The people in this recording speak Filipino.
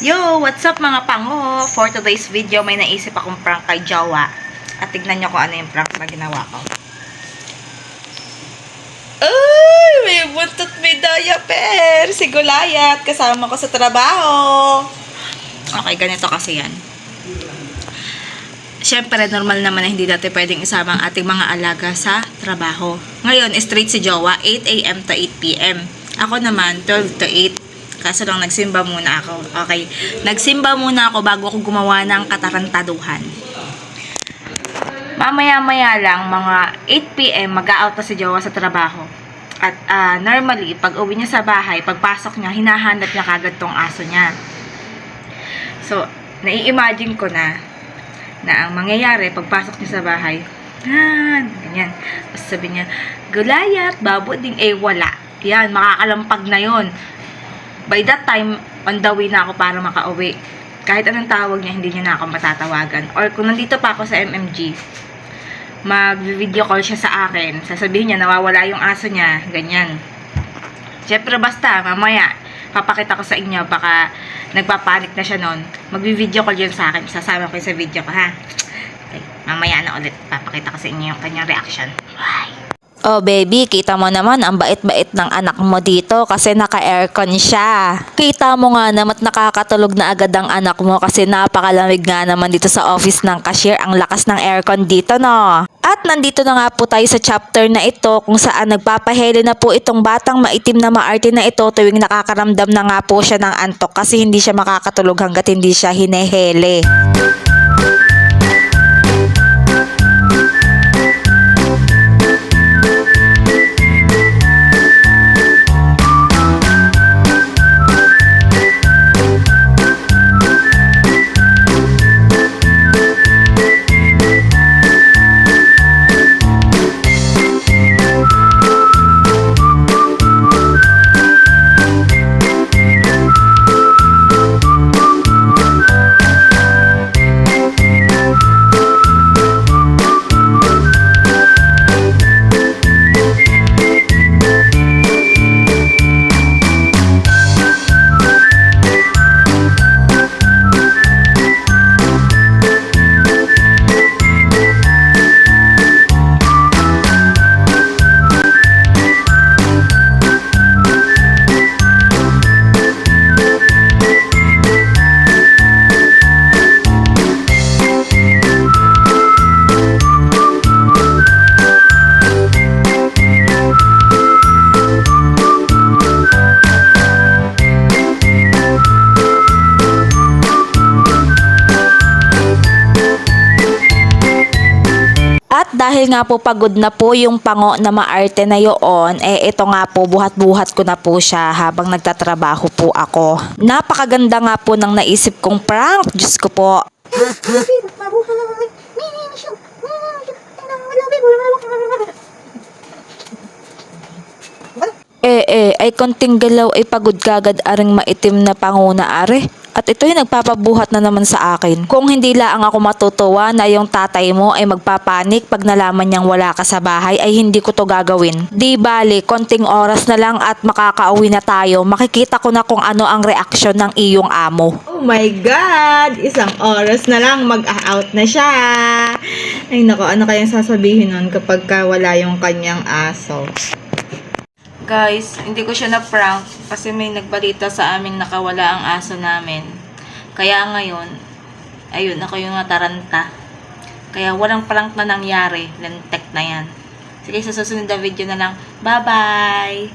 Yo! What's up mga pango? For today's video, may naisip akong prank kay Jowa. At tignan nyo kung ano yung prank na ginawa ko. Ay! May buntot, may diaper! Si Gulayat! Kasama ko sa trabaho! Okay, ganito kasi yan. Siyempre, normal naman na hindi natin pwedeng isama ang ating mga alaga sa trabaho. Ngayon, straight si Jowa, 8 a.m. to 8 p.m. Ako naman, 12 to 8. Kaso lang, nagsimba muna ako. Okay. Nagsimba muna ako bago ako gumawa ng katarantaduhan. Mamaya-maya lang, mga 8 p.m., mag-a-out na si Jowa sa trabaho. At normally, pag uwi niya sa bahay, pagpasok niya, hinahanap niya kagad tong aso niya. So, nai-imagine ko na ang mangyayari, pagpasok niya sa bahay, ganyan. Tapos sabi niya, Gulayat, babo ding, wala. Yan, makakalampag na yon. By that time, on the way na ako para makauwi. Kahit anong tawag niya, hindi niya na ako matatawagan. Or kung nandito pa ako sa MMG, mag-video call siya sa akin. Sasabihin niya, nawawala yung aso niya. Ganyan. Siyempre, basta, mamaya, papakita ko sa inyo, baka nagpapanik na siya nun. Mag-video call yun sa akin. Sasama ko yun sa video ko, ha? Okay, mamaya na ulit. Papakita ko sa inyo yung kanyang reaction. Bye! Oh baby, kita mo naman ang bait-bait ng anak mo dito kasi naka-aircon siya. Kita mo nga naman nakakatulog na agad ang anak mo kasi napakalamig nga naman dito sa office ng cashier. Ang lakas ng aircon dito, no? At nandito na nga po tayo sa chapter na ito kung saan nagpapahele na po itong batang maitim na maarte na ito tuwing nakakaramdam na nga po siya ng antok kasi hindi siya makakatulog hanggat hindi siya hinehele. At dahil nga po pagod na po yung pango na maarte na yun, ito nga po buhat-buhat ko na po siya habang nagtatrabaho po ako. Napakaganda nga po ng naisip kong prank. Diyos ko po. Ay konting galaw ay pagod kagad aring maitim na panguna are. At ito yung nagpapabuhat na naman sa akin. Kung hindi lang ako matutuwa na yung tatay mo ay magpapanik pag nalaman niyang wala ka sa bahay ay hindi ko to gagawin. Di bali, konting oras na lang at makakauwi na tayo. Makikita ko na kung ano ang reaksyon ng iyong amo. Oh my God! Isang oras na lang, mag-out na siya. Ay nako, ano kayang sasabihin nun kapag wala yung kanyang aso? Guys, hindi ko siya na-prank kasi may nagbalita sa amin nakawala ang aso namin. Kaya ngayon, ayun, ako yung nataranta. Kaya walang prank na nangyari. Lentek na yan. Sige, sa susunod na video na lang. Bye-bye!